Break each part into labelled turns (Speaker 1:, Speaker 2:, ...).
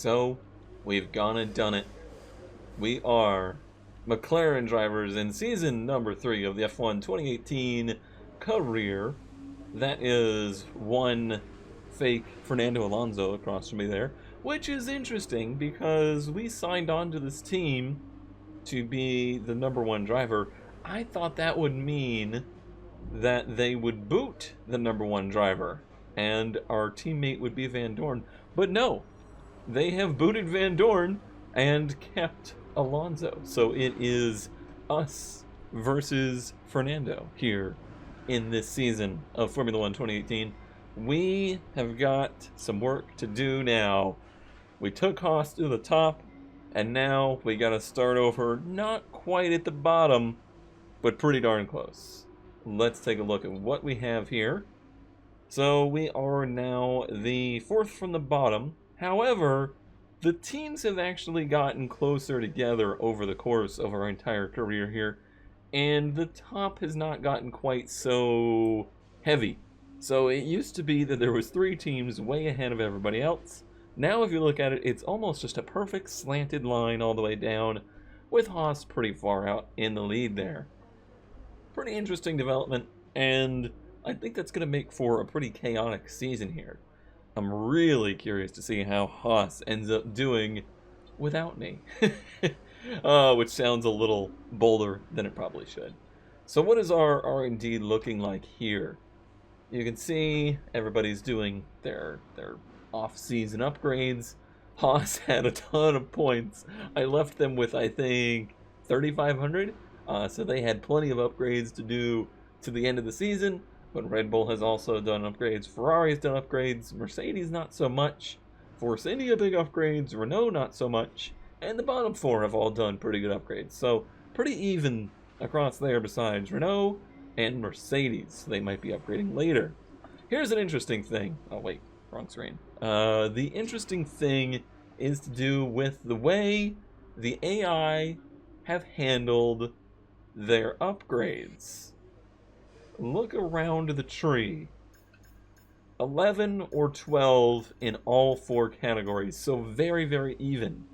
Speaker 1: So, we've gone and done it. We are McLaren drivers in season number 3 of the F1 2018 career. That is one fake Fernando Alonso across from me there, which is interesting because we signed on to this team to be the number 1 driver. I thought that would mean that they would boot the number 1 driver and our teammate would be Van Dorn. But no, they have booted Van Dorn and kept Alonso. So it is us versus Fernando here in this season of Formula One 2018. We have got some work to do now. We took Haas to the top, and now we got to start over, not quite at the bottom, but pretty darn close. Let's take a look at what we have here. So we are now the 4th from the bottom. However, the teams have actually gotten closer together over the course of our entire career here, and the top has not gotten quite so heavy. So it used to be that there was 3 teams way ahead of everybody else. Now if you look at it, it's almost just a perfect slanted line all the way down, with Haas pretty far out in the lead there. Pretty interesting development, and I think that's going to make for a pretty chaotic season here. I'm really curious to see how Haas ends up doing without me. Which sounds a little bolder than it probably should. So what is our R&D looking like here? You can see everybody's doing their off-season upgrades. Haas had a ton of points. I left them with, I think, 3,500. So they had plenty of upgrades to do to the end of the season. But Red Bull has also done upgrades, Ferrari's done upgrades, Mercedes not so much, Force India big upgrades, Renault not so much, and the bottom 4 have all done pretty good upgrades. So pretty even across there besides Renault and Mercedes. They might be upgrading later. Here's an interesting thing. Oh wait, wrong screen. The interesting thing is to do with the way the AI have handled their upgrades. Look around the tree. 11 or 12 in all 4 categories, so very, very even.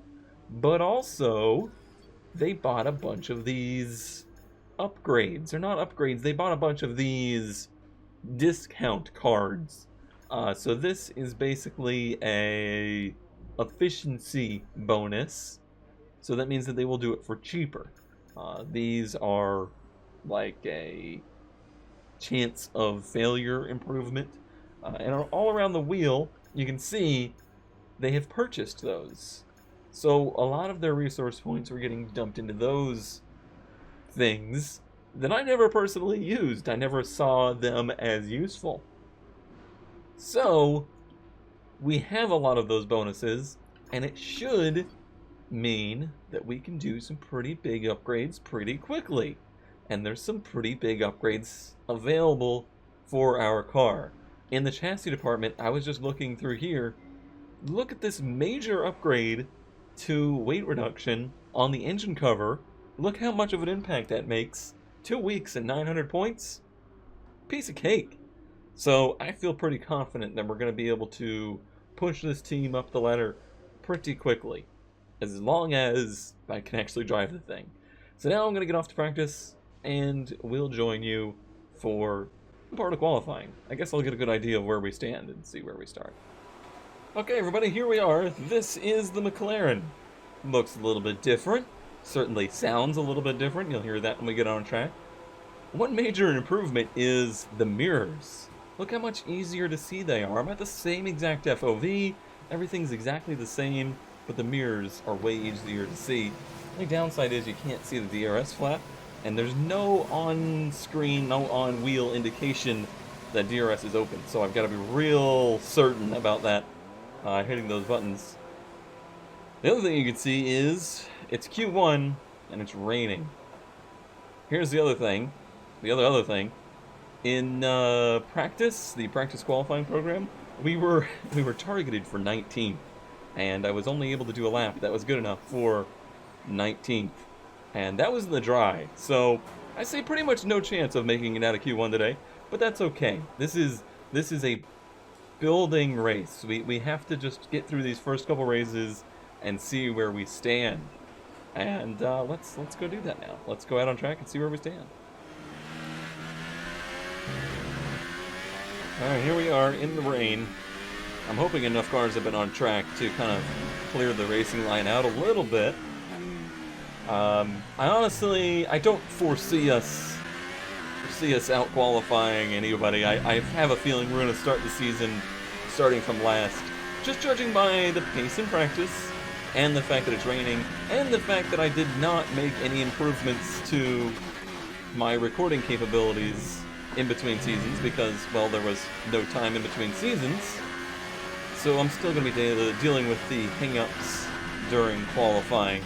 Speaker 1: But also, they bought a bunch of these upgrades. Or not upgrades, they bought a bunch of these discount cards. So this is basically a efficiency bonus. So that means that they will do it for cheaper. These are like a chance of failure improvement, and all around the wheel you can see they have purchased those, so a lot of their resource points were getting dumped into those things that I never personally used. I never saw them as useful. So we have a lot of those bonuses, and it should mean that we can do some pretty big upgrades pretty quickly. And there's some pretty big upgrades available for our car. In the chassis department, I was just looking through here. Look at this major upgrade to weight reduction on the engine cover. Look how much of an impact that makes. 2 weeks and 900 points? Piece of cake. So I feel pretty confident that we're going to be able to push this team up the ladder pretty quickly, as long as I can actually drive the thing. So now I'm going to get off to practice, and we'll join you for part of qualifying. I guess I'll get a good idea of where we stand and see where we start. Okay, everybody, here we are. This is the McLaren. Looks a little bit different. Certainly sounds a little bit different. You'll hear that when we get on track. One major improvement is the mirrors. Look how much easier to see they are. I'm at the same exact FOV. Everything's exactly the same, but the mirrors are way easier to see. The only downside is you can't see the DRS flap. And there's no on-screen, no on-wheel indication that DRS is open. So I've got to be real certain about that hitting those buttons. The other thing you can see is it's Q1 and it's raining. Here's the other thing. The other thing. In practice, the practice qualifying program, we were targeted for 19th. And I was only able to do a lap that was good enough for 19th. And that was in the dry, so I say pretty much no chance of making it out of Q1 today, but that's okay. This is a building race. We have to just get through these first couple races and see where we stand. And let's go do that now. Let's go out on track and see where we stand. Alright, here we are in the rain. I'm hoping enough cars have been on track to kind of clear the racing line out a little bit. I don't foresee us out qualifying anybody. I have a feeling we're going to start the season starting from last. Just judging by the pace in practice, and the fact that it's raining, and the fact that I did not make any improvements to my recording capabilities in between seasons because, well, there was no time in between seasons. So I'm still going to be dealing with the hang-ups during qualifying.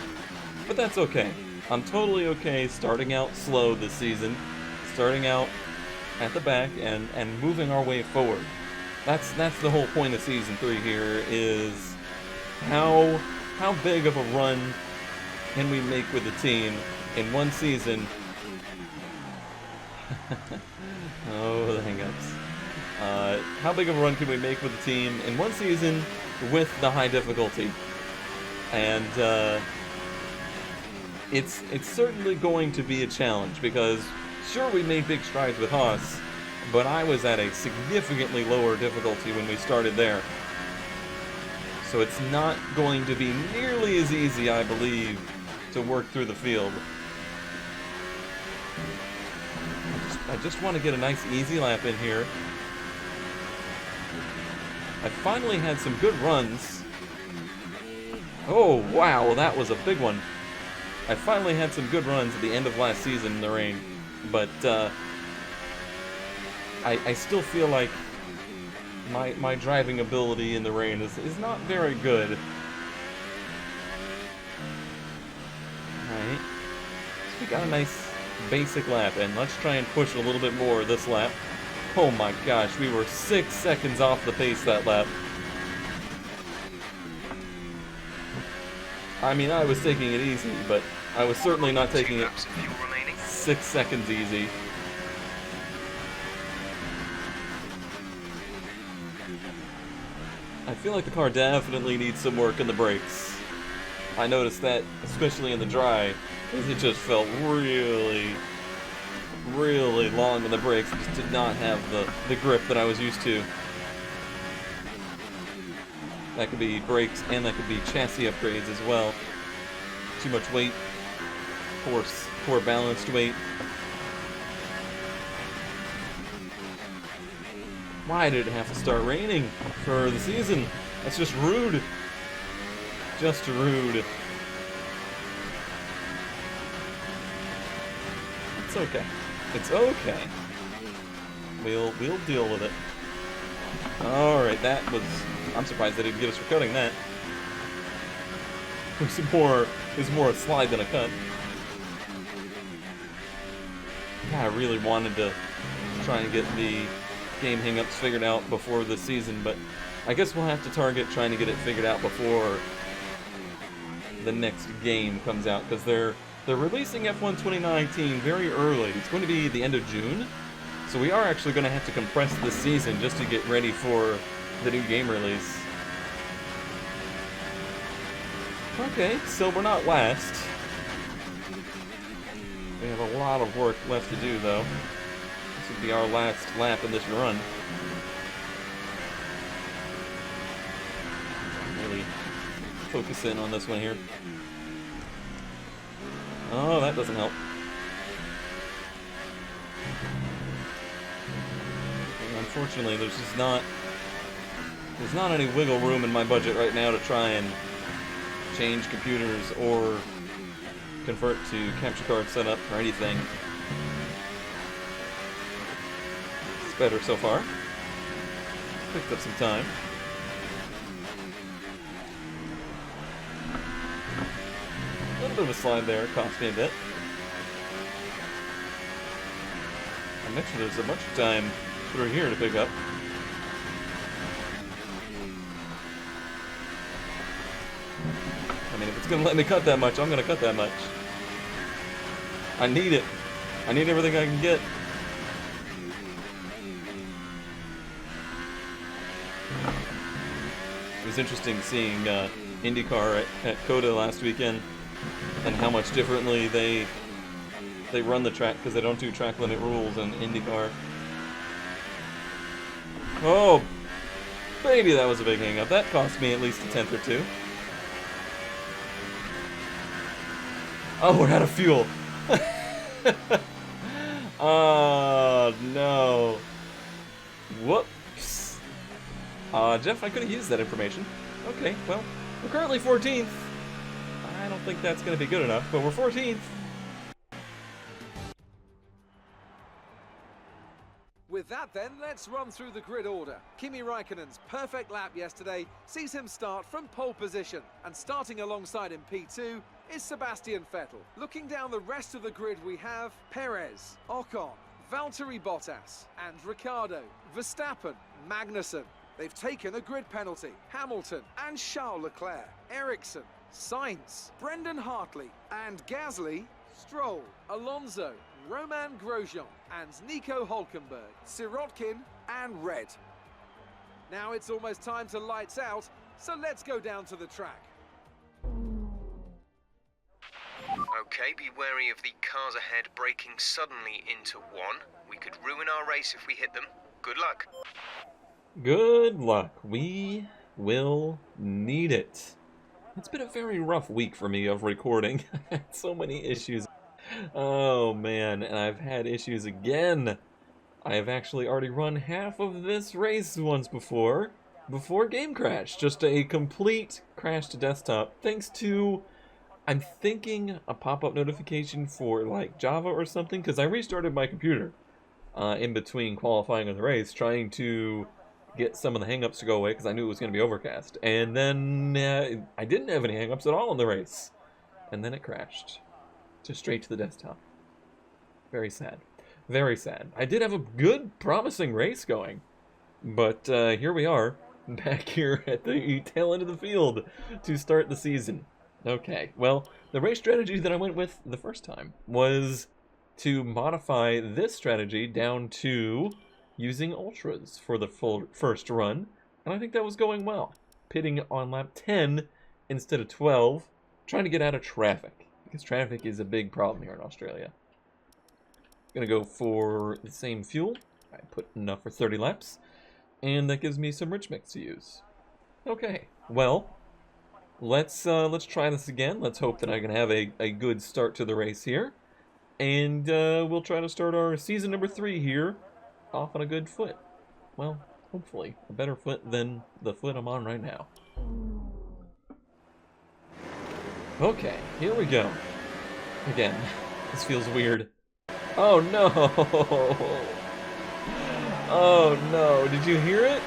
Speaker 1: But that's okay. I'm totally okay starting out slow this season, starting out at the back and moving our way forward. That's the whole point of Season 3 here, is how big of a run can we make with the team in one season? Oh, the hang-ups. How big of a run can we make with the team in one season with the high difficulty? And it's certainly going to be a challenge because, sure, we made big strides with Haas, but I was at a significantly lower difficulty when we started there. So it's not going to be nearly as easy, I believe, to work through the field. I just want to get a nice easy lap in here. I finally had some good runs. Oh, wow, that was a big one. I finally had some good runs at the end of last season in the rain, but I still feel like my driving ability in the rain is not very good. Alright, so we got a nice basic lap, and let's try and push a little bit more this lap. Oh my gosh, we were 6 seconds off the pace that lap. I mean, I was taking it easy, but I was certainly not taking it 6 seconds easy. I feel like the car definitely needs some work in the brakes. I noticed that, especially in the dry, because it just felt really long in the brakes. It just did not have the grip that I was used to. That could be brakes, and that could be chassis upgrades as well. Too much weight, poor balanced weight. Why did it have to start raining for the season? That's just rude. Just rude. It's okay. It's okay. We'll deal with it. Alright, that was... I'm surprised they didn't get us for cutting that. It was more a slide than a cut. Yeah, I really wanted to try and get the game hang-ups figured out before the season, but I guess we'll have to target trying to get it figured out before the next game comes out, because they're releasing F1 2019 very early. It's going to be the end of June, so we are actually going to have to compress this season just to get ready for the new game release. Okay, so we're not last. We have a lot of work left to do, though. This would be our last lap in this run. Really focus in on this one here. Oh, that doesn't help. And unfortunately, there's not any wiggle room in my budget right now to try and change computers or convert to capture card setup or anything. It's better so far. Picked up some time. A little bit of a slide there, cost me a bit. I mentioned there's a bunch of time through here to pick up. I mean, if it's going to let me cut that much, I'm going to cut that much. I need it. I need everything I can get. was interesting seeing IndyCar at COTA last weekend and how much differently they run the track because they don't do track limit rules in IndyCar. Oh, baby, that was a big hang-up. That cost me at least a tenth or two. Oh, we're out of fuel. Oh, no. Whoops. Jeff, I could have used that information. Okay, well, we're currently 14th. I don't think that's going to be good enough, but we're 14th.
Speaker 2: With that then, let's run through the grid order. Kimi Raikkonen's perfect lap yesterday sees him start from pole position, and starting alongside him P2 is Sebastian Vettel. Looking down the rest of the grid, we have Perez, Ocon, Valtteri Bottas and Ricciardo, Verstappen, Magnussen. They've taken a grid penalty. Hamilton and Charles Leclerc, Ericsson, Sainz, Brendan Hartley and Gasly, Stroll, Alonso, Romain Grosjean and Nico Hülkenberg, Sirotkin and Red. Now it's almost time to lights out, so let's go down to the track.
Speaker 3: Okay, be wary of the cars ahead braking suddenly into one. We could ruin our race if we hit them. Good luck.
Speaker 1: Good luck. We will need it. It's been a very rough week for me of recording. I've had so many issues. Oh man, and I've had issues again. I have actually already run half of this race once before Game Crash. Just a complete crash to desktop, thanks to, I'm thinking, a pop-up notification for like Java or something, because I restarted my computer in between qualifying on the race, trying to get some of the hangups to go away because I knew it was going to be overcast. And then I didn't have any hangups at all in the race. And then it crashed. Just straight to the desktop. Very sad. Very sad. I did have a good, promising race going. But here we are, back here at the tail end of the field to start the season. Okay, well, the race strategy that I went with the first time was to modify this strategy down to using ultras for the full first run, and I think that was going well. Pitting on lap 10 instead of 12, trying to get out of traffic, because traffic is a big problem here in Australia. Gonna go for the same fuel. I put enough for 30 laps, and that gives me some rich mix to use. Okay, well, let's try this again. Let's hope that I can have a good start to the race here, and we'll try to start our season number 3 here off on a good foot. Well, hopefully a better foot than the foot I'm on right now. Okay, here we go. Again, this feels weird. Oh no! Oh no, did you hear it?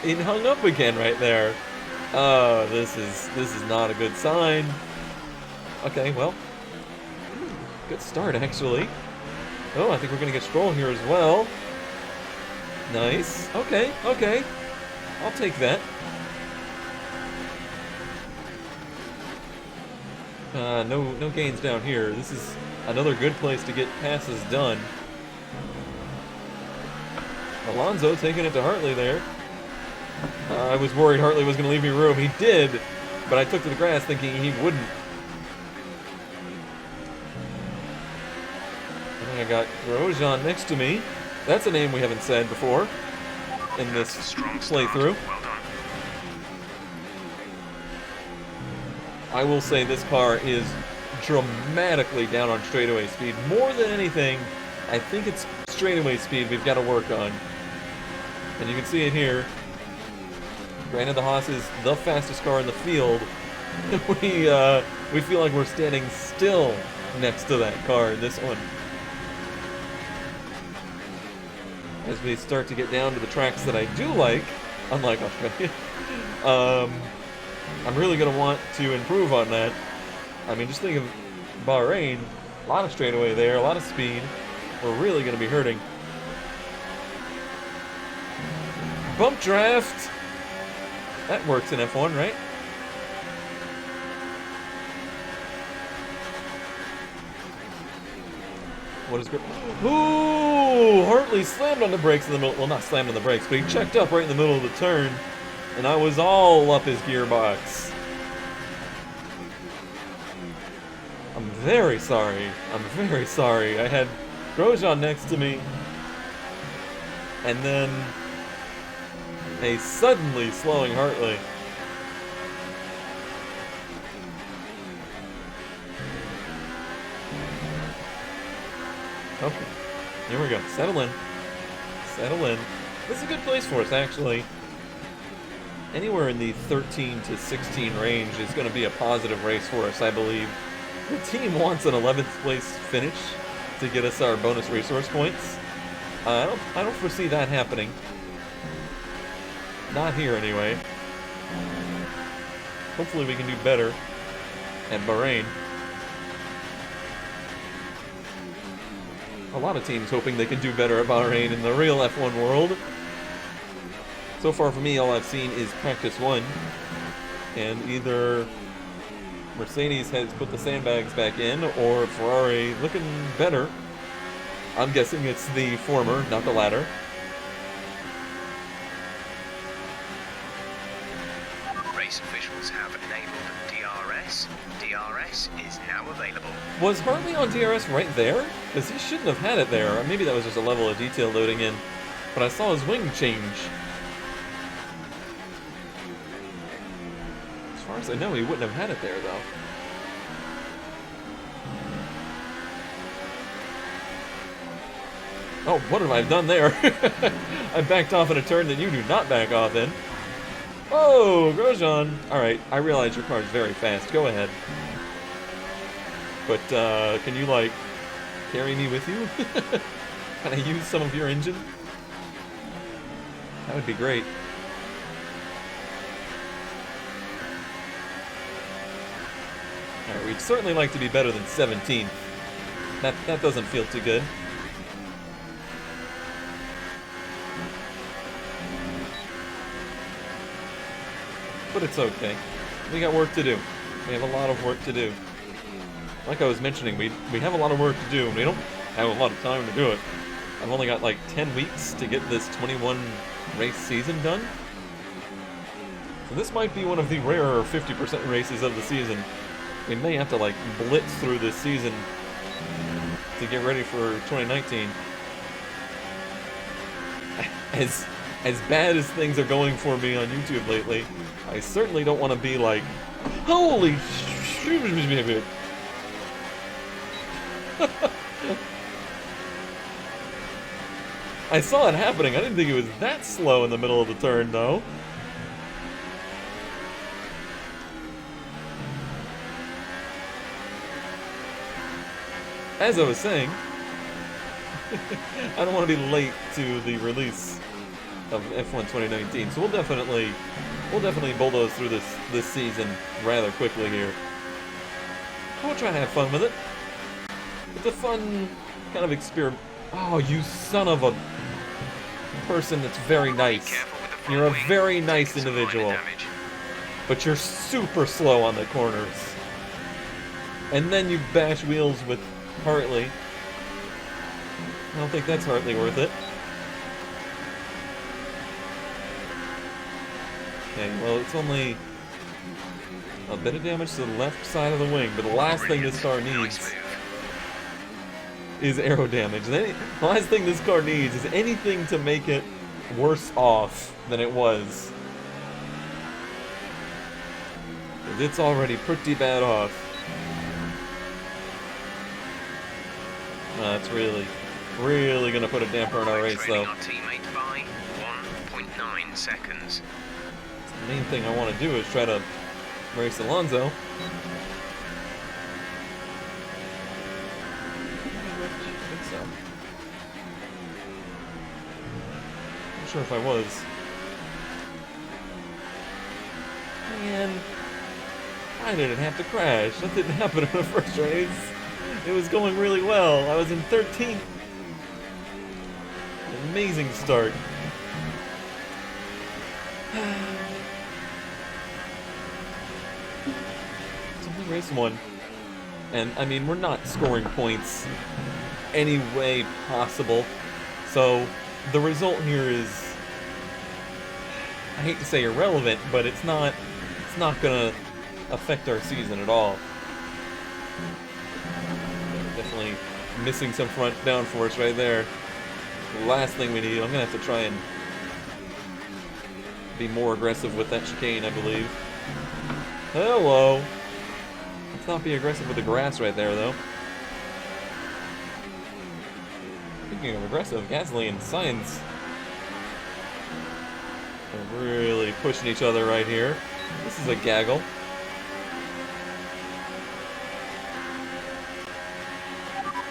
Speaker 1: It hung up again right there. Oh, this is not a good sign. Okay, well, good start actually. Oh, I think we're gonna get Stroll here as well. Nice. Okay, okay. I'll take that. No gains down here. This is another good place to get passes done. Alonso taking it to Hartley there. I was worried Hartley was going to leave me room. He did, but I took to the grass thinking he wouldn't. I think I got Grosjean next to me. That's a name we haven't said before in this playthrough.
Speaker 3: Well done.
Speaker 1: I will say this car is dramatically down on straightaway speed. More than anything, I think it's straightaway speed we've got to work on. And you can see it here. Granted, the Haas is the fastest car in the field. We feel like we're standing still next to that car in this one. As we start to get down to the tracks that I do like, unlike Australia, I'm really going to want to improve on that. I mean, just think of Bahrain, a lot of straightaway there, a lot of speed. We're really going to be hurting. Bump draft! That works in F1, right? What is good? Ooh! Hartley slammed on the brakes in the middle. Well, not slammed on the brakes, but he checked up right in the middle of the turn. and I was all up his gearbox. I'm very sorry. I'm very sorry. I had Grosjean next to me, and then a suddenly slowing Hartley. Okay, here we go. Settle in. Settle in. This is a good place for us, actually. Anywhere in the 13 to 16 range is going to be a positive race for us, I believe. The team wants an 11th place finish to get us our bonus resource points. I don't foresee that happening. Not here, anyway. Hopefully we can do better at Bahrain. A lot of teams hoping they can do better at Bahrain in the real F1 world. So far for me, all I've seen is practice 1. And either Mercedes has put the sandbags back in, or Ferrari looking better. I'm guessing it's the former, not the latter.
Speaker 3: Race officials have enabled DRS. DRS is now available.
Speaker 1: Was Hartley on DRS right there? Because he shouldn't have had it there. Or maybe that was just a level of detail loading in. But I saw his wing change. As far as I know, he wouldn't have had it there, though. Oh, what have I done there? I backed off in a turn that you do not back off in. Oh, Grosjean. Alright, I realize your car is very fast. Go ahead. But, can you, like, carry me with you? Can I use some of your engine? That would be great. Alright, we'd certainly like to be better than 17th. That doesn't feel too good. But it's okay. We got work to do. We have a lot of work to do. Like I was mentioning, we have a lot of work to do, and we don't have a lot of time to do it. I've only got like 10 weeks to get this 21 race season done. So this might be one of the rarer 50% races of the season. We may have to like blitz through this season to get ready for 2019. As bad as things are going for me on YouTube lately, I certainly don't want to be like, holy sh**. I saw it happening. I didn't think it was that slow in the middle of the turn, though. As I was saying, I don't want to be late to the release of F1 2019, so we'll definitely bulldoze through this season rather quickly here. We'll try to have fun with it. It's a fun kind of experiment. Oh, you son of a person that's very nice. You're a very nice individual. But you're super slow on the corners. And then you bash wheels with Hartley. I don't think that's hardly worth it. Okay, well, it's only a bit of damage to the left side of the wing, but the last thing this car needs is aero damage. The last thing this car needs is anything to make it worse off than it was. It's already pretty bad off. That's really gonna put a damper on our race, though.
Speaker 3: Our teammate by 1.9 seconds.
Speaker 1: The main thing I want to do is try to race Alonso. I think so. Not sure if I was. Man, why did it have to crash? That didn't happen in the first race. It was going really well. I was in 13th. Amazing start. It's only race 1. And, I mean, we're not scoring points any way possible. So, the result here is I hate to say irrelevant, but it's not gonna affect our season at all. Definitely missing some front downforce right there. Last thing we need. I'm gonna have to try and be more aggressive with that chicane, I believe. Hello. Let's not be aggressive with the grass right there, though. Speaking of aggressive, Gasly and Sainz are really pushing each other right here. This is a gaggle.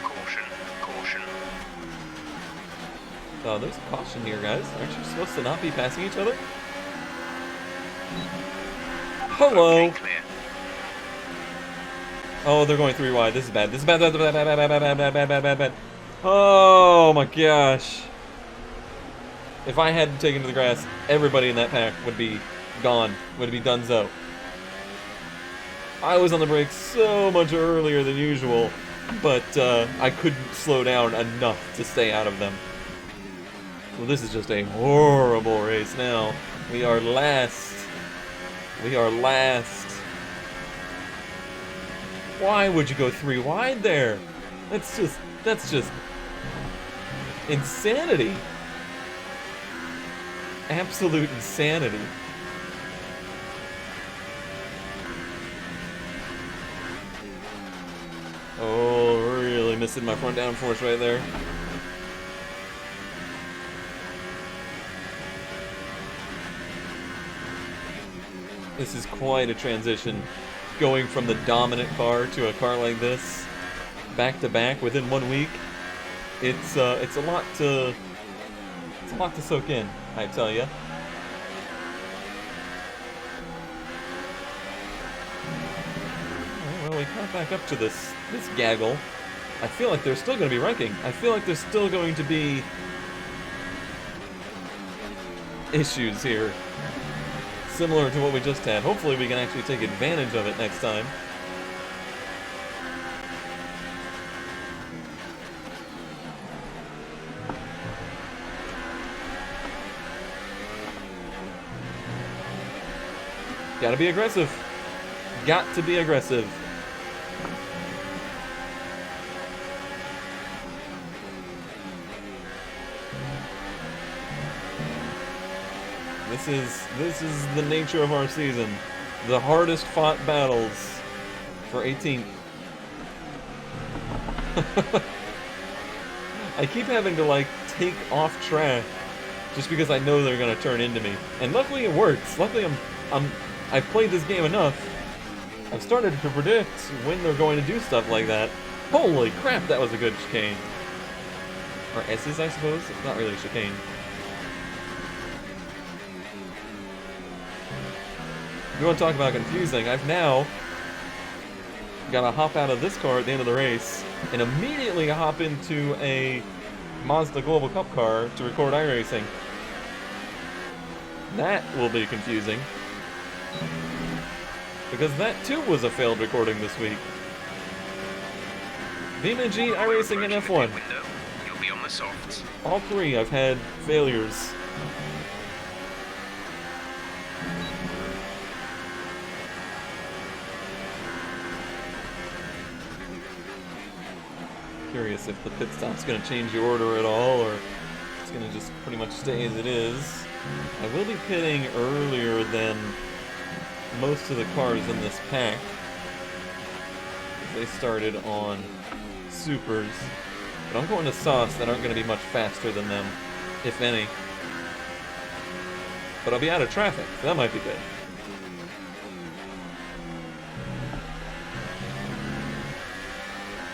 Speaker 3: Caution, caution.
Speaker 1: Oh, there's a caution here, guys. Aren't you supposed to not be passing each other? Hello.
Speaker 3: Okay, clear.
Speaker 1: Oh, they're going 3 wide. This is bad. This is bad. Bad, bad, bad, bad, bad, bad, bad, bad, bad, bad, bad. Oh my gosh. If I hadn't taken to the grass, everybody in that pack would be gone. Would be donezo. I was on the brakes so much earlier than usual, but I couldn't slow down enough to stay out of them. Well, this is just a horrible race now. We are last. We are last. Why would you go 3 wide there? That's just insanity. Absolute insanity. Oh, really missing my front downforce right there. This is quite a transition, going from the dominant car to a car like this, back to back within 1 week. It's a lot to soak in, I tell ya. Well, we got back up to this gaggle. I feel like there's still going to be wrecking. I feel like there's still going to be issues here, similar to what we just had. Hopefully we can actually take advantage of it next time. Gotta be aggressive. Got to be aggressive. This is the nature of our season. The hardest fought battles for 18th. I keep having to like take off track just because I know they're gonna turn into me. And luckily it works. Luckily I've played this game enough. I've started to predict when they're going to do stuff like that. Holy crap, that was a good chicane. Or S's, I suppose. It's not really a chicane. If you want to talk about confusing, I've now got to hop out of this car at the end of the race and immediately hop into a Mazda Global Cup car to record iRacing. That will be confusing. Because that too was a failed recording this week. BeamNG, iRacing, and F1.
Speaker 3: You'll be on the softs.
Speaker 1: All 3 I've had failures. Curious if the pit stop's going to change the order at all, or it's going to just pretty much stay as it is. I will be pitting earlier than most of the cars in this pack. They started on supers, but I'm going to softs that aren't going to be much faster than them, if any. But I'll be out of traffic, so that might be good.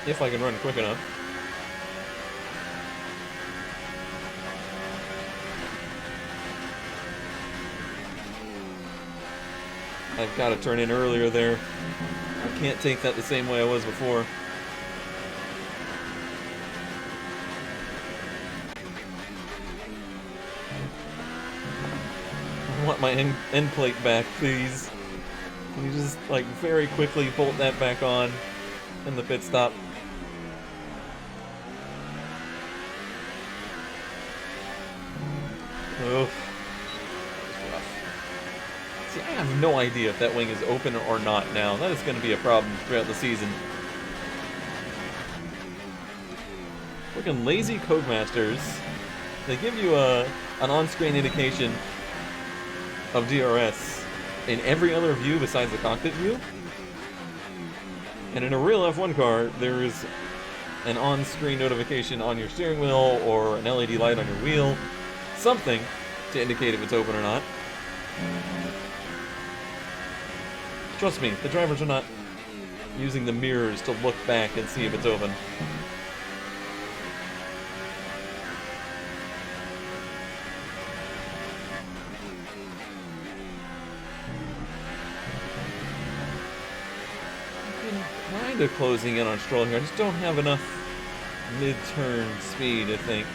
Speaker 1: If I can run quick enough. I've got to turn in earlier there. I can't take that the same way I was before. I want my end plate back, please. Can you just, like, very quickly bolt that back on in the pit stop? Oof. That was rough. have no idea if that wing is open or not now. That is going to be a problem throughout the season. Looking lazy Codemasters. They give you an on-screen indication of DRS in every other view besides the cockpit view. And in a real F1 car, there is an on-screen notification on your steering wheel or an LED light on your wheel. Something to indicate if it's open or not. Trust me, the drivers are not using the mirrors to look back and see if it's open. Kind of closing in on Stroll here. I just don't have enough mid-turn speed, I think.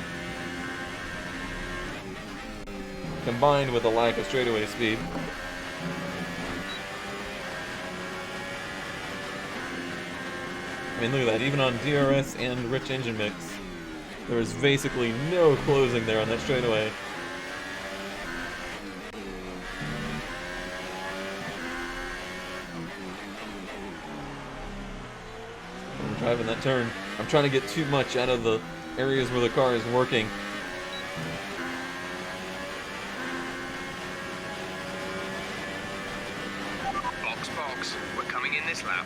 Speaker 1: Combined with a lack of straightaway speed. I mean, look at that. Even on DRS and rich engine mix, there was basically no closing there on that straightaway. I'm driving that turn. I'm trying to get too much out of the areas where the car is working.
Speaker 3: Box. We're coming in this lap.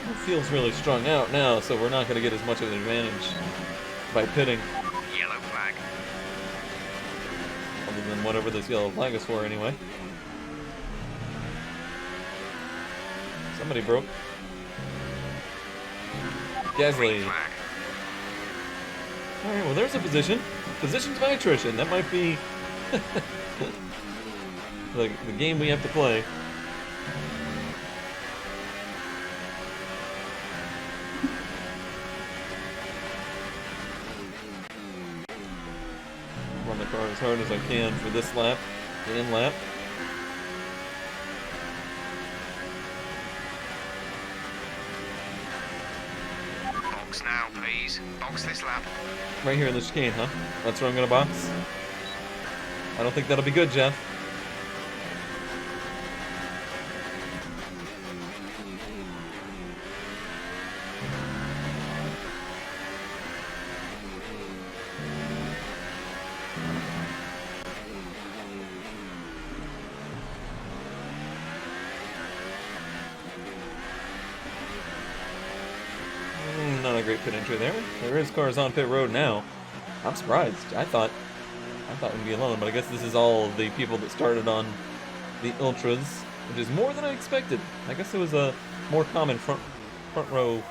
Speaker 1: It feels really strung out now, so we're not going to get as much of an advantage by pitting.
Speaker 3: Yellow flag.
Speaker 1: Other than whatever this yellow flag is for, anyway. Somebody broke. Gasly. Alright, well there's a position. Positions by attrition. That might be the game we have to play. Run the car as hard as I can for this lap and lap.
Speaker 3: Box now, please. Box this lap.
Speaker 1: Right here in the chicane, huh? That's where I'm gonna box? I don't think that'll be good, Jeff. Not a great pit entry there. There is cars on pit road now. I'm surprised. I thought we'd be alone, but I guess this is all the people that started on the Ultras, which is more than I expected. I guess it was a more common front of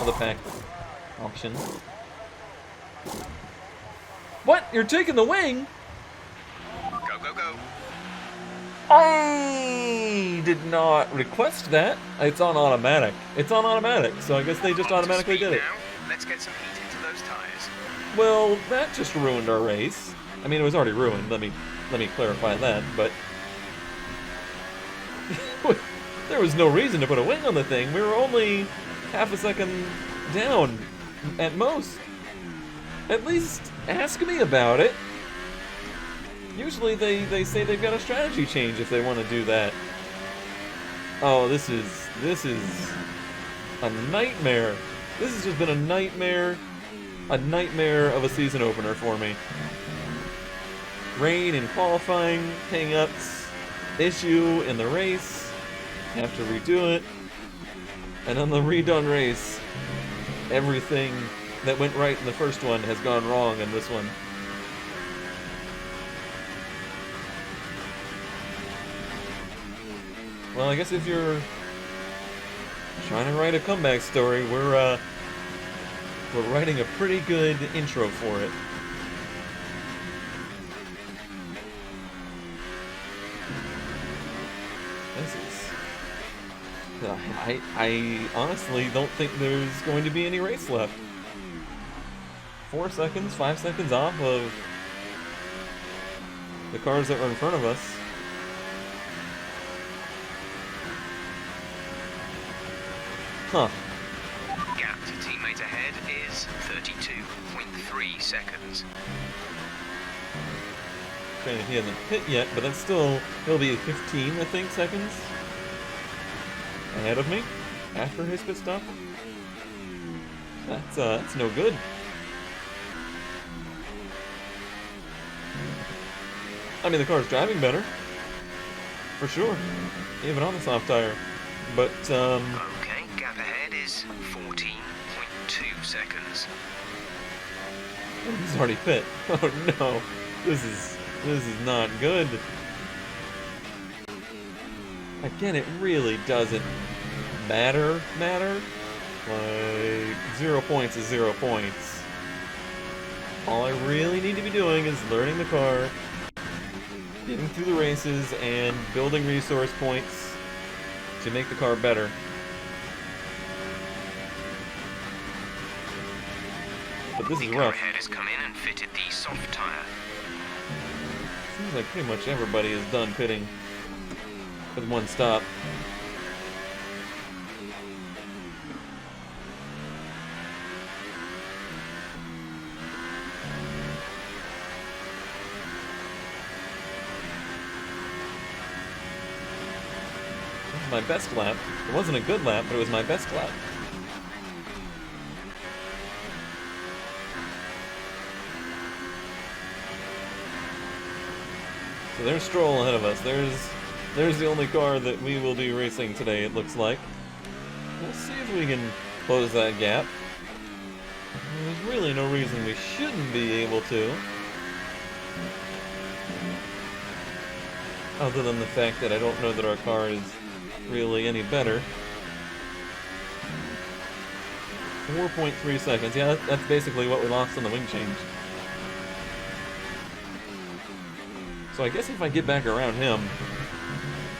Speaker 1: the pack option. What? You're taking the wing?
Speaker 3: Go.
Speaker 1: I did not request that. It's on automatic. It's on automatic, so I guess they just automatically did it.
Speaker 3: Now. Let's get some heat into those tires.
Speaker 1: Well, that just ruined our race. I mean, it was already ruined. Let me clarify that. But there was no reason to put a wing on the thing. We were only half a second down at most. At least ask me about it. Usually they say they've got a strategy change if they want to do that. Oh, this is a nightmare. This has just been a nightmare of a season opener for me. Rain in qualifying, hang-ups, issue in the race, have to redo it, and on the redone race, everything that went right in the first one has gone wrong in this one. Well, I guess if you're trying to write a comeback story, we're writing a pretty good intro for it. This is... I honestly don't think there's going to be any race left. 4 seconds, 5 seconds off of the cars that were in front of us. Huh.
Speaker 3: Gap to teammate ahead is 32.3 seconds.
Speaker 1: Granted, he hasn't hit yet, but that's still, he'll be 15, I think, seconds ahead of me after his pit stop. That's no good. I mean, the car's driving better, for sure, even on the soft tire. But
Speaker 3: Okay, gap ahead is 14.2 seconds.
Speaker 1: he's already pit. Oh no, this is not good. Again, it really doesn't matter. Like, 0 points is 0 points. All I really need to be doing is learning the car, getting through the races, and building resource points to make the car better. But this is
Speaker 3: The car
Speaker 1: rough.
Speaker 3: ahead has come in and fitted the soft tire.
Speaker 1: Seems like pretty much everybody is done pitting with one stop. This is my best lap. It wasn't a good lap, but it was my best lap. So there's Stroll ahead of us. There's the only car that we will be racing today, it looks like. We'll see if we can close that gap. There's really no reason we shouldn't be able to. Other than the fact that I don't know that our car is really any better. 4.3 seconds. Yeah, that's basically what we lost on the wing change. So I guess if I get back around him,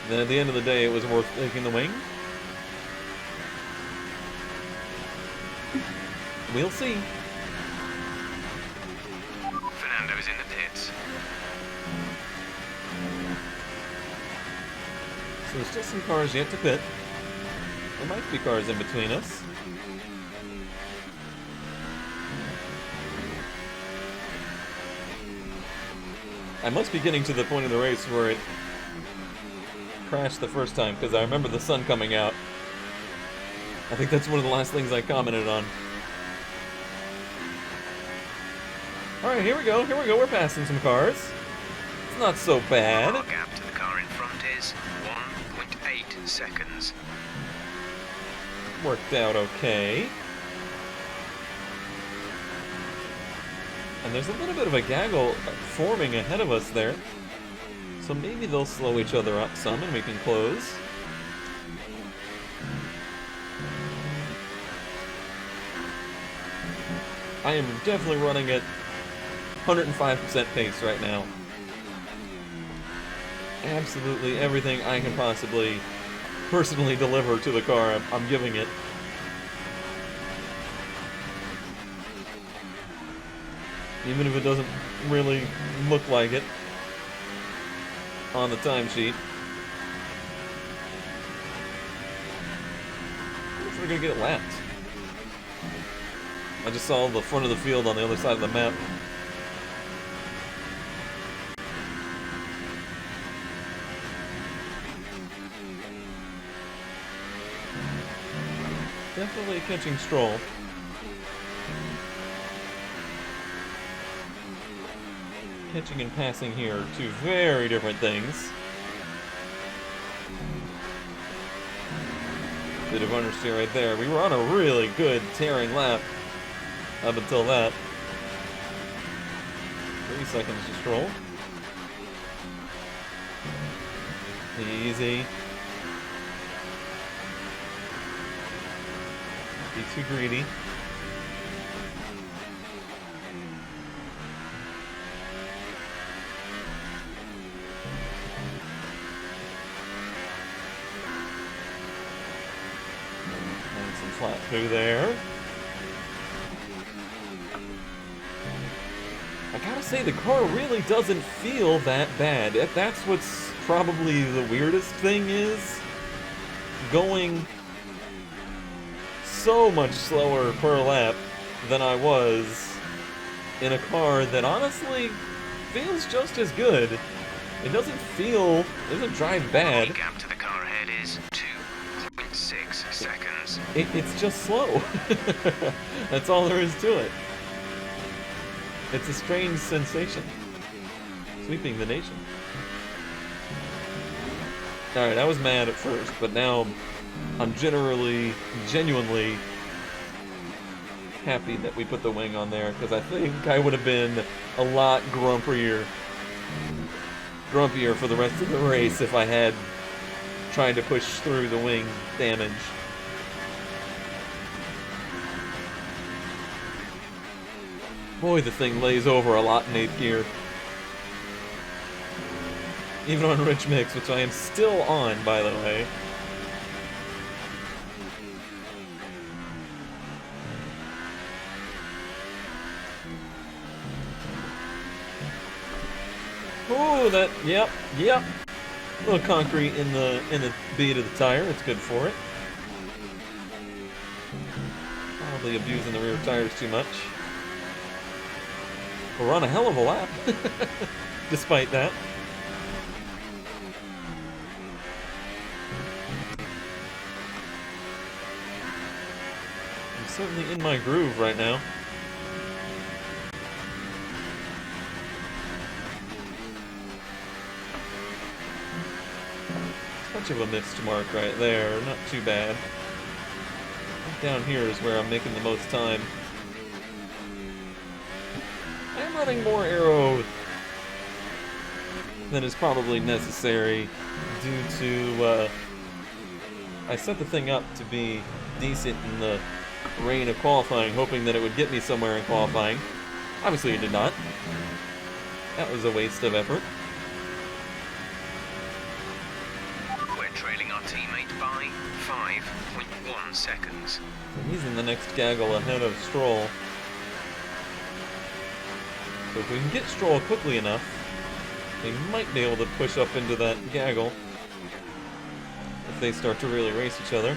Speaker 1: then at the end of the day it was worth taking the wing. We'll see.
Speaker 3: Fernando's in the pits.
Speaker 1: So there's still some cars yet to pit. There might be cars in between us. I must be getting to the point of the race where it crashed the first time, because I remember the sun coming out. I think that's one of the last things I commented on. Alright, here we go, we're passing some cars. It's not so bad.
Speaker 3: Our gap to the car in front is 1.8 seconds.
Speaker 1: Worked out okay. And there's a little bit of a gaggle forming ahead of us there. So maybe they'll slow each other up some and we can close. I am definitely running at 105% pace right now. Absolutely everything I can possibly personally deliver to the car, I'm giving it. Even if it doesn't really look like it on the timesheet. If we're gonna get it lapped. I just saw the front of the field on the other side of the map. Definitely catching Stroll. Catching and passing here are two very different things. Bit of understeer right there. We were on a really good tearing lap up until that. 3 seconds to Stroll. Easy. Be too greedy. Flat through there. I gotta say, the car really doesn't feel that bad. That's what's probably the weirdest thing, is going so much slower per lap than I was in a car that honestly feels just as good. It doesn't drive bad.
Speaker 3: The gap to the car ahead is 2.6 seconds.
Speaker 1: It's just slow. That's all there is to it. It's a strange sensation. Sweeping the nation. Alright, I was mad at first, but now I'm genuinely happy that we put the wing on there, because I think I would have been a lot grumpier for the rest of the race if I had tried to push through the wing damage. Boy, the thing lays over a lot in 8th gear. Even on Rich Mix, which I am still on, by the way. Oh, that, yep. A little concrete in the bead of the tire. It's good for it. Probably abusing the rear tires too much. We're on a hell of a lap, despite that. I'm certainly in my groove right now. Much of a missed mark right there, not too bad. Down here is where I'm making the most time. I am running more aero than is probably necessary due to, I set the thing up to be decent in the rain of qualifying, hoping that it would get me somewhere in qualifying. Obviously it did not. That was a waste of effort.
Speaker 3: Trailing our teammate by 5.1 seconds.
Speaker 1: He's in the next gaggle ahead of Stroll. So if we can get Stroll quickly enough, we might be able to push up into that gaggle if they start to really race each other.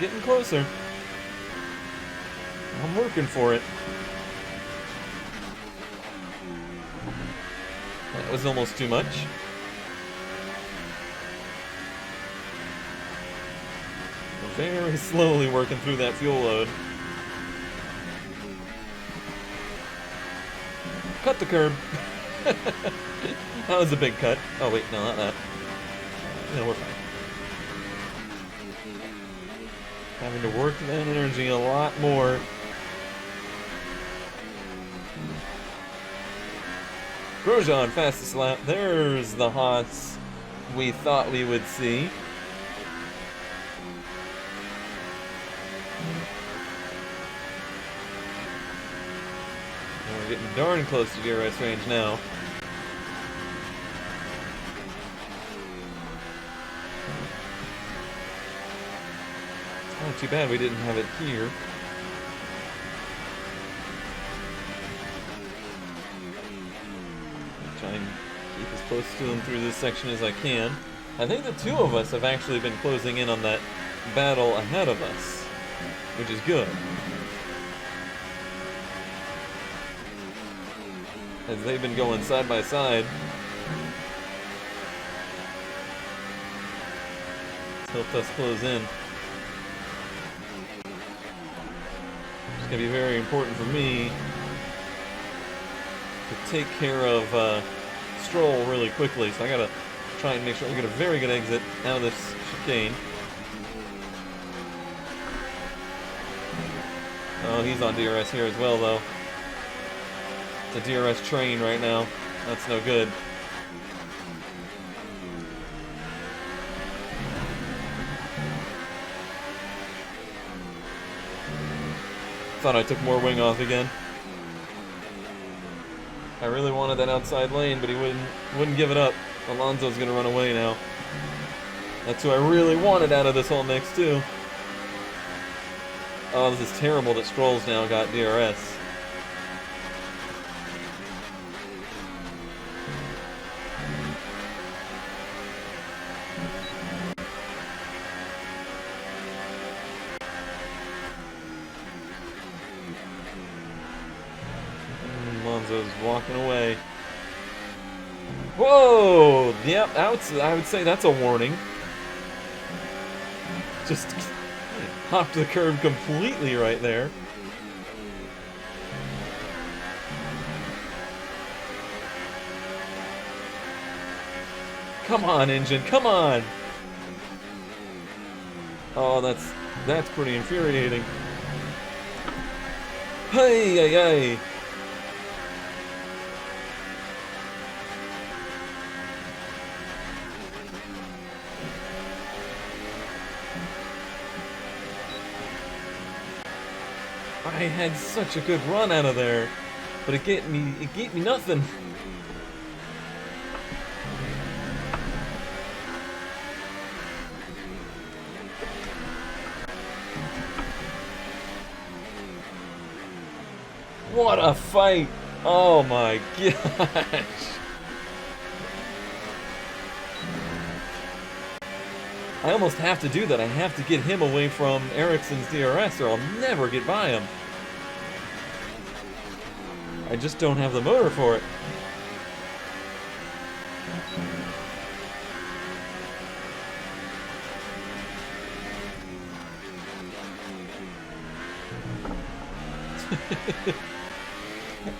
Speaker 1: Getting closer. I'm working for it. That was almost too much. We're very slowly working through that fuel load. Cut the curb. That was a big cut. Oh wait, no, not that. No, we're fine. Having to work that energy a lot more. Grosjean, fastest lap. There's the Haas we thought we would see. And we're getting darn close to DRS range now. Not too bad we didn't have it here. Try and keep as close to them through this section as I can. I think the two of us have actually been closing in on that battle ahead of us, which is good. As they've been going side by side. It's helped us close in. It's going to be very important for me to take care of Stroll really quickly, so I got to try and make sure I get a very good exit out of this chicane. Oh, he's on DRS here as well, though. It's a DRS train right now. That's no good. Thought I took more wing off again. I really wanted that outside lane, but he wouldn't give it up. Alonso's gonna run away now. That's who I really wanted out of this whole mix too. Oh, this is terrible that Stroll's now got DRS. Alonso's walking away. Whoa! Yep, I would say that's a warning. Just hopped the curb completely right there. Come on, engine, come on! Oh, that's pretty infuriating. Hey, hey, hey! I had such a good run out of there, but it gave me nothing. What a fight! Oh my gosh! I almost have to do that. I have to get him away from Ericsson's DRS or I'll never get by him. I just don't have the motor for it.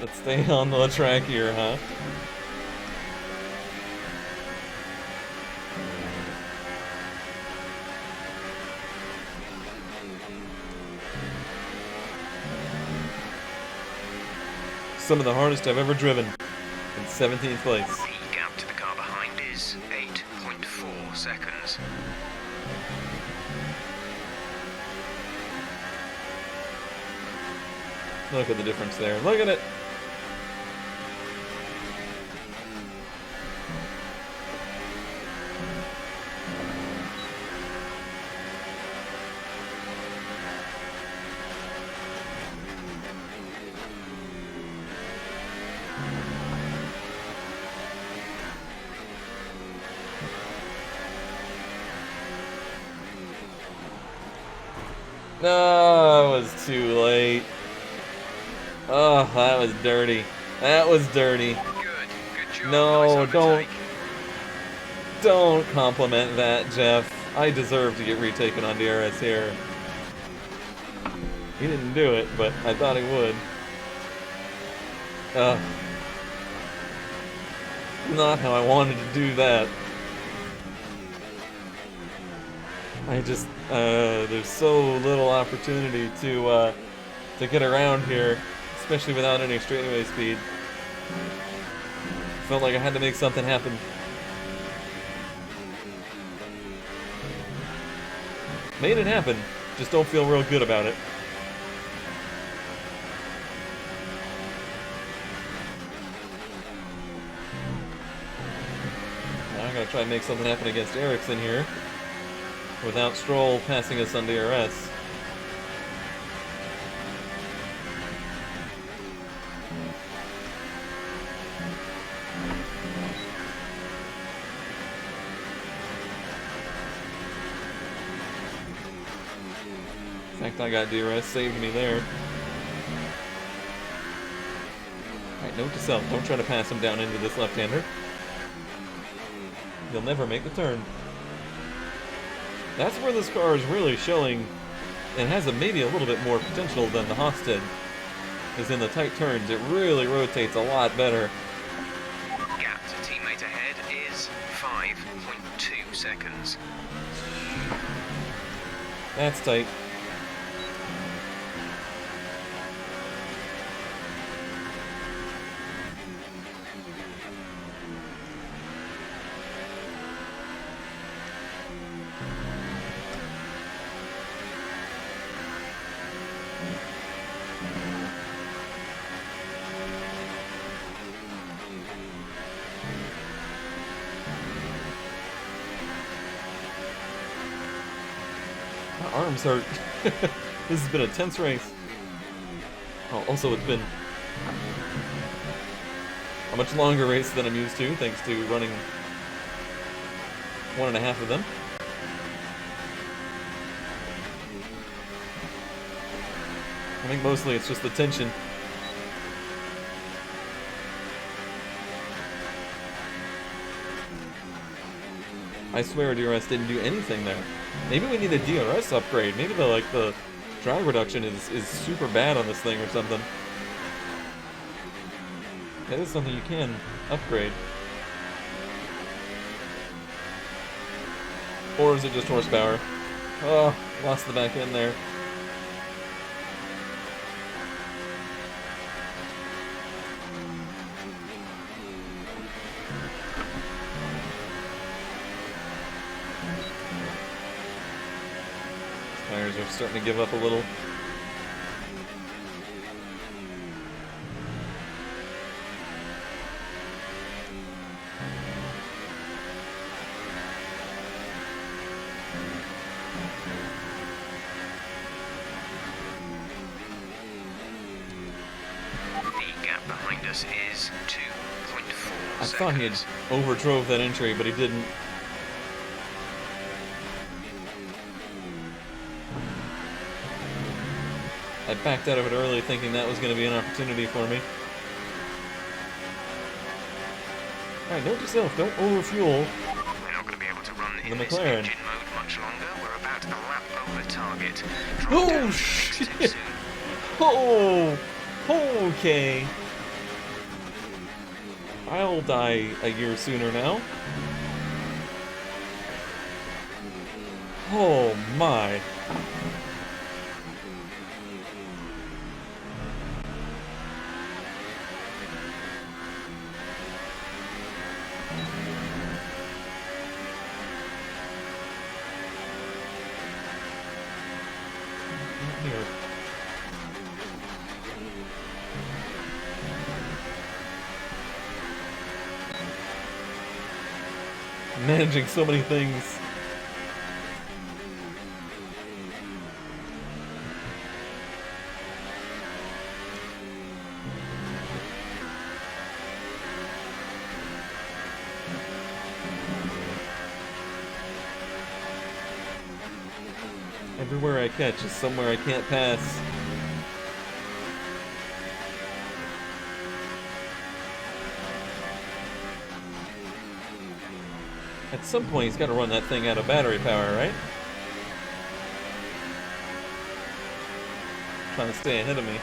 Speaker 1: Let's stay on the track here, huh? Some of the hardest I've ever driven in 17th place.
Speaker 3: The gap to the car behind is 8.4 seconds.
Speaker 1: Look at the difference there. Look at it. No, it was too late. Oh, that was dirty. That was dirty.
Speaker 3: Good job.
Speaker 1: No,
Speaker 3: Nice
Speaker 1: don't.
Speaker 3: overtake.
Speaker 1: Don't compliment that, Jeff. I deserve to get retaken on DRS here. He didn't do it, but I thought he would. Not how I wanted to do that. I just, there's so little opportunity to get around here, especially without any straightaway speed. Felt like I had to make something happen. Made it happen, just don't feel real good about it. Now I gotta try and make something happen against Ericsson here, without Stroll passing us on DRS. In fact, I got DRS, saved me there. Alright, note to self, don't try to pass him down into this left-hander. He'll never make the turn. That's where this car is really showing it has maybe a little bit more potential than the Hofstede. Is in the tight turns, it really rotates a lot better.
Speaker 3: Gap to teammate ahead is 5.2 seconds.
Speaker 1: That's tight. My arms hurt. This has been a tense race. Oh, also, it's been a much longer race than I'm used to, thanks to running 1.5 of them. I think mostly it's just the tension. I swear DRS didn't do anything there. Maybe we need a DRS upgrade. Maybe the drag reduction is super bad on this thing or something. That is something you can upgrade. Or is it just horsepower? Oh, lost the back end there. Tires are starting to give up a little.
Speaker 3: The gap behind us is 2.4
Speaker 1: I thought he had
Speaker 3: seconds.
Speaker 1: overdrove that entry, but he didn't. I backed out of it early thinking that was going to be an opportunity for me. Alright, note to self, don't overfuel.
Speaker 3: We're not going to be able to run in
Speaker 1: The
Speaker 3: this
Speaker 1: McLaren.
Speaker 3: engine mode much longer. We're about a lap over target. Drop
Speaker 1: Oh,
Speaker 3: down to
Speaker 1: shit.
Speaker 3: exit soon.
Speaker 1: Oh! Okay. I'll die a year sooner now. Oh my. Not here. Managing so many things. Everywhere I catch is somewhere I can't pass. At some point, he's got to run that thing out of battery power, right? Trying to stay ahead of me.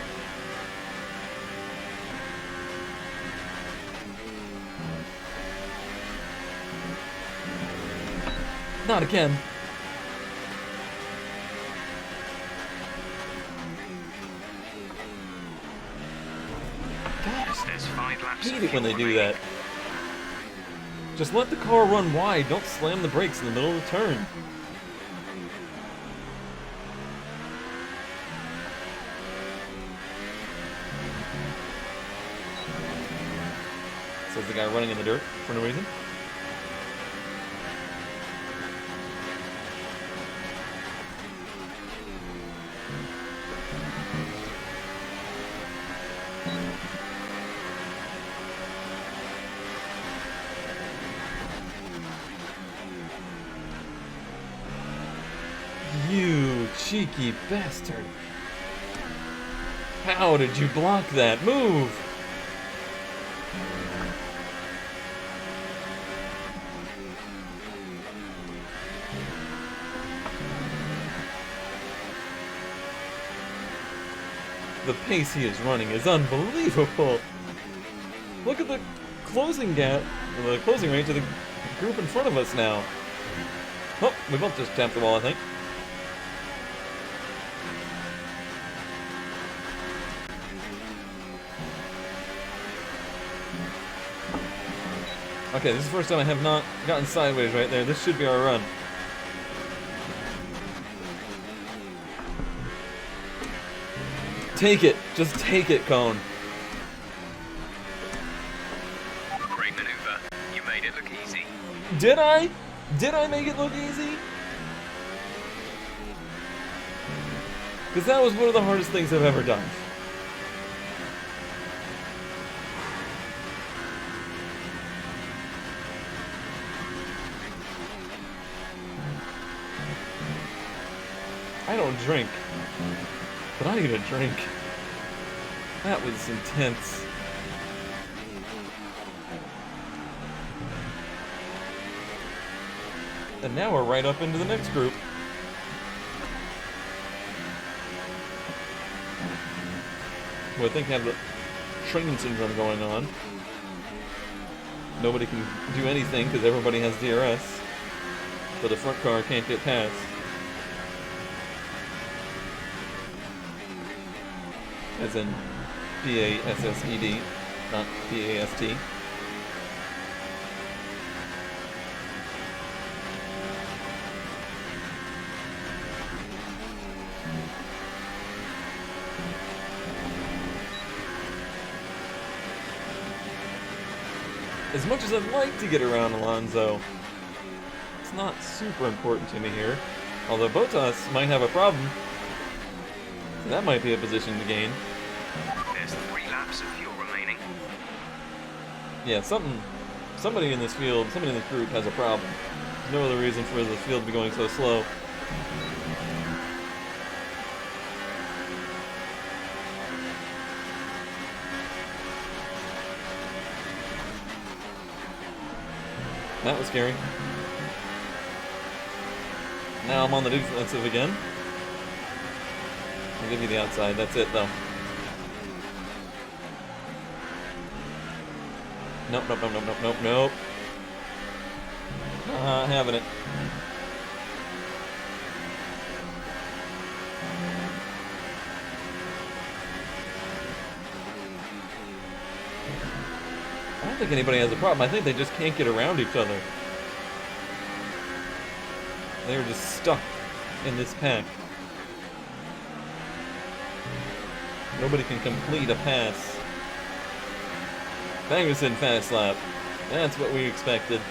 Speaker 1: Not again.
Speaker 3: Yes, there's 5 laps
Speaker 1: I
Speaker 3: of
Speaker 1: hate it when they
Speaker 3: fuel
Speaker 1: do
Speaker 3: remaining.
Speaker 1: that. Just let the car run wide. Don't slam the brakes in the middle of the turn. Says the guy running in the dirt for no reason. You cheeky bastard. How did you block that? Move! The pace he is running is unbelievable. Look at the closing gap, the closing rate to the group in front of us now. Oh, we both just tapped the wall, I think. Okay, this is the first time I have not gotten sideways right there. This should be our run. Take it. Just take it, Cone.
Speaker 3: Great maneuver. You made it look easy.
Speaker 1: Did I? Did I make it look easy? Because that was one of the hardest things I've ever done. I don't drink, but I need a drink. That was intense. And now we're right up into the next group. Who I think have the training syndrome going on. Nobody can do anything because everybody has DRS. So the front car can't get past. As in P-A-S-S-E-D, not P-A-S-T. As much as I'd like to get around Alonso, it's not super important to me here. Although Bottas might have a problem. So that might be a position to gain.
Speaker 3: There's 3 laps of fuel remaining.
Speaker 1: Yeah, somebody in this field, somebody in this group has a problem. There's no other reason for the field to be going so slow. That was scary. Now I'm on the defensive again. I'll give you the outside. That's it, though. Nope, nope, nope, nope, nope, nope, nope. Not having it. I don't think anybody has a problem. I think they just can't get around each other. They're just stuck in this pack. Nobody can complete a pass. Magnussen fast lap. That's what we expected.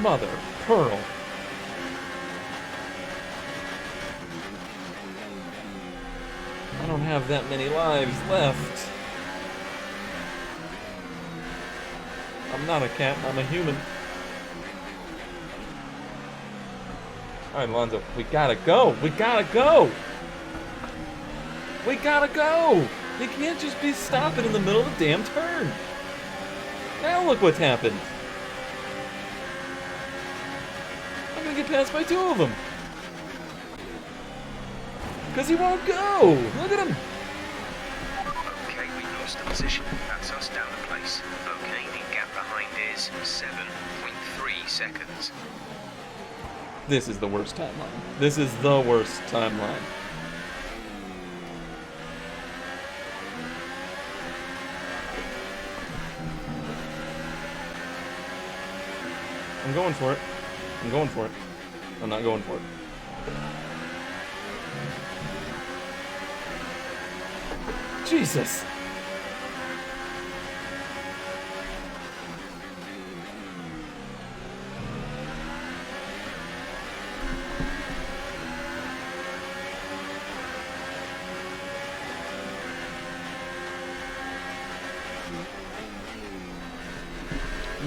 Speaker 1: Mother pearl. I don't have that many lives left. I'm not a cat, I'm a human. Alright, Alonso, we gotta go! We gotta go! We gotta go! You can't just be stopping in the middle of the damn turn! Now look what's happened! I'm gonna get passed by 2 of them! Because he won't go! Look at him!
Speaker 3: Okay, we've lost the position. That's us down the place. Okay, the gap behind is 7.3 seconds.
Speaker 1: This is the worst timeline. This is the worst timeline. I'm going for it. I'm going for it. I'm not going for it. Jesus!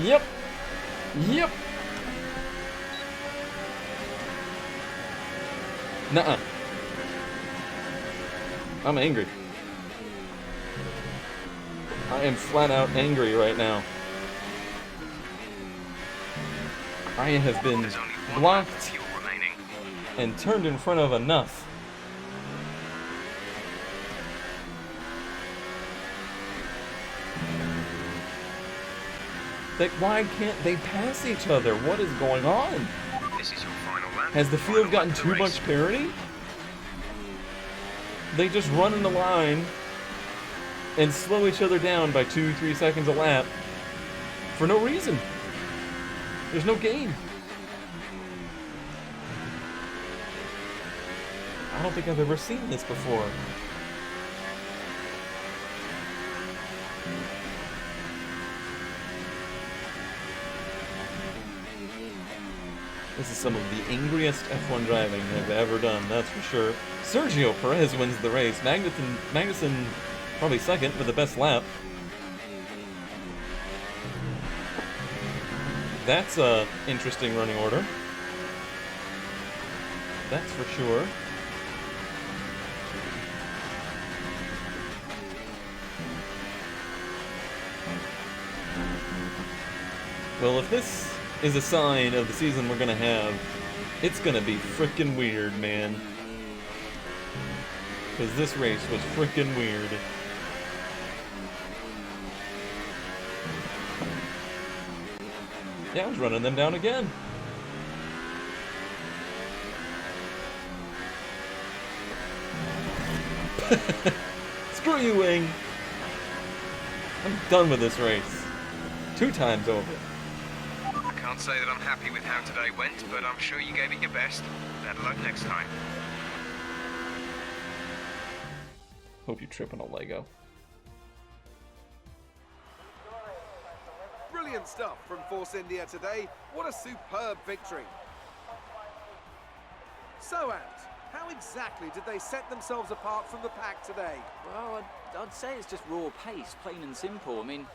Speaker 1: Yep. Yep. Nuh-uh. I'm angry. I am flat out angry right now. I have been
Speaker 3: There's only 1 lap of
Speaker 1: blocked
Speaker 3: fuel remaining.
Speaker 1: and turned in front of enough. Why can't they pass each other? What is going on?
Speaker 3: This is your final lap.
Speaker 1: Has the field
Speaker 3: Final
Speaker 1: gotten
Speaker 3: lap of the
Speaker 1: too
Speaker 3: race.
Speaker 1: much parity? They just run in the line and slow each other down by 2-3 seconds a lap for no reason. There's no gain. I don't think I've ever seen this before. This is some of the angriest F1 driving I've ever done, that's for sure. Sergio Perez wins the race. Magnussen probably second with the best lap. That's a interesting running order. That's for sure. Well, if this is a sign of the season we're gonna have, it's gonna be frickin' weird, man. Because this race was frickin' weird. Yeah, I was running them down again. Screw you, Wing. I'm done with this race. 2 times over.
Speaker 3: I can't say that I'm happy with how today went, but I'm sure you gave it your best. Better luck next time.
Speaker 1: Hope you trip on a Lego.
Speaker 2: Brilliant stuff from Force India today. What a superb victory. So, Ant, how exactly did they set themselves apart from the pack today?
Speaker 4: Well, I'd say it's just raw pace, plain and simple. I mean,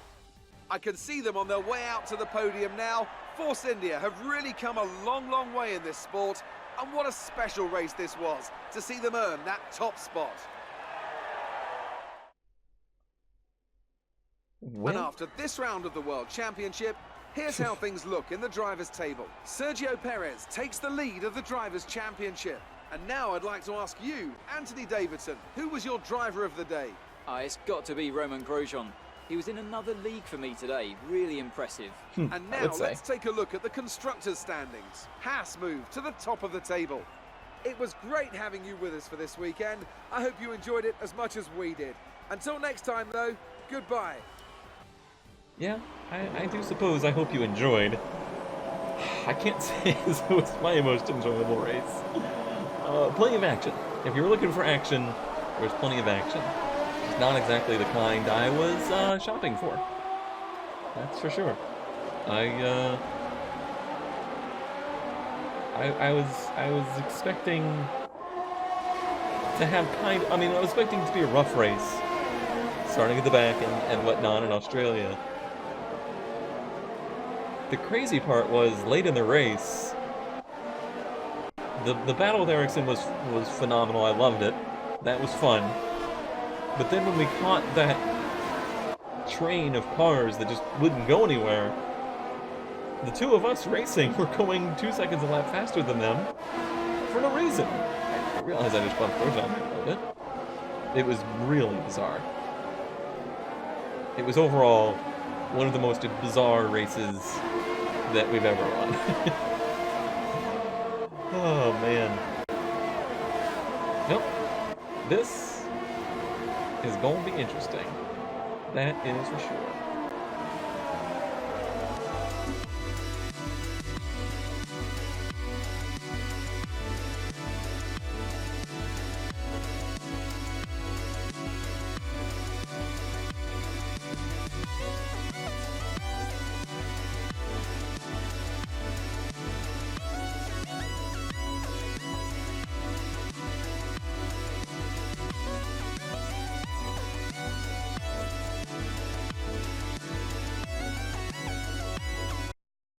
Speaker 2: I can see them on their way out to the podium now. Force India have really come a long, long way in this sport. And what a special race this was to see them earn that top spot.
Speaker 1: When?
Speaker 2: And after this round of the World Championship, here's how things look in the Drivers' Table. Sergio Perez takes the lead of the Drivers' Championship. And now I'd like to ask you, Anthony Davidson, who was your driver of the day?
Speaker 4: it's got to be Romain Grosjean. He was in another league for me today. Really impressive.
Speaker 2: And
Speaker 1: I
Speaker 2: now
Speaker 1: would say.
Speaker 2: let's take a look at the Constructors' standings. Haas moved to the top of the table. It was great having you with us for this weekend. I hope you enjoyed it as much as we did. Until next time, though, goodbye.
Speaker 1: Yeah, I do suppose I hope you enjoyed. I can't say this was my most enjoyable race. Plenty of action. If you're looking for action, there's plenty of action. It's not exactly the kind I was shopping for. That's for sure. I was expecting to have I was expecting it to be a rough race, starting at the back and whatnot in Australia. The crazy part was late in the race, the battle with Ericsson was phenomenal. I loved it. That was fun. But then when we caught that train of cars that just wouldn't go anywhere, the two of us racing were going 2 seconds a lap faster than them for no reason. I realized I just bumped Grosjean a little bit. It was really bizarre. It was overall one of the most bizarre races that we've ever run. Oh, man. Nope. This is going to be interesting. That is for sure.